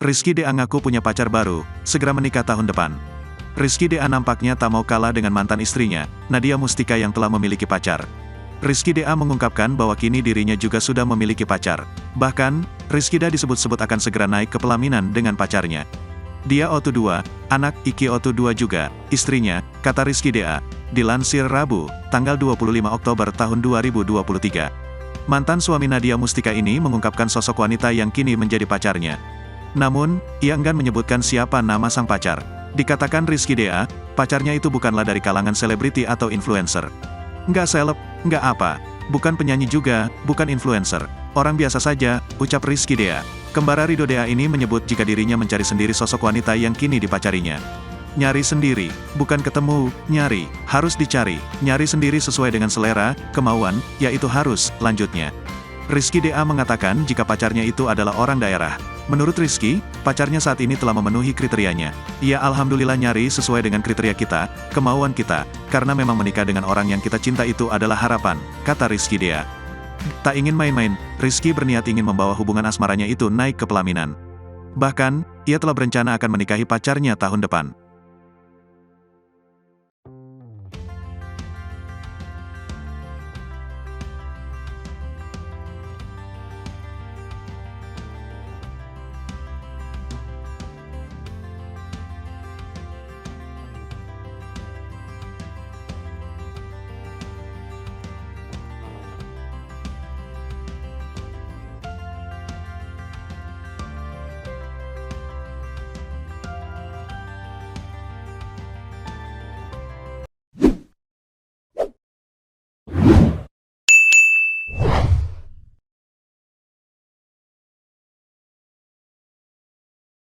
Rizky Dea ngaku punya pacar baru, segera menikah tahun depan. Rizky Dea nampaknya tak mau kalah dengan mantan istrinya, Nadia Mustika yang telah memiliki pacar. Rizky Dea mengungkapkan bahwa kini dirinya juga sudah memiliki pacar. Bahkan, Rizky Dea disebut-sebut akan segera naik ke pelaminan dengan pacarnya. Dia Otu2, anak Iki Otu2 juga, istrinya, kata Rizky Dea, dilansir Rabu, tanggal 25 Oktober tahun 2023. Mantan suami Nadia Mustika ini mengungkapkan sosok wanita yang kini menjadi pacarnya. Namun, ia enggan menyebutkan siapa nama sang pacar. Dikatakan Rizky Dea, pacarnya itu bukanlah dari kalangan selebriti atau influencer. Nggak seleb, nggak apa, bukan penyanyi juga, bukan influencer. Orang biasa saja, ucap Rizky Dea. Kembara Ridho Dea ini menyebut jika dirinya mencari sendiri sosok wanita yang kini dipacarinya. Nyari sendiri, bukan ketemu, nyari, harus dicari, nyari sendiri sesuai dengan selera, kemauan, yaitu harus, lanjutnya. Rizky Dea mengatakan jika pacarnya itu adalah orang daerah. Menurut Rizky, pacarnya saat ini telah memenuhi kriterianya. Ia alhamdulillah nyari sesuai dengan kriteria kita, kemauan kita, karena memang menikah dengan orang yang kita cinta itu adalah harapan, kata Rizky Dea. Tak ingin main-main, Rizky berniat ingin membawa hubungan asmaranya itu naik ke pelaminan. Bahkan, ia telah berencana akan menikahi pacarnya tahun depan.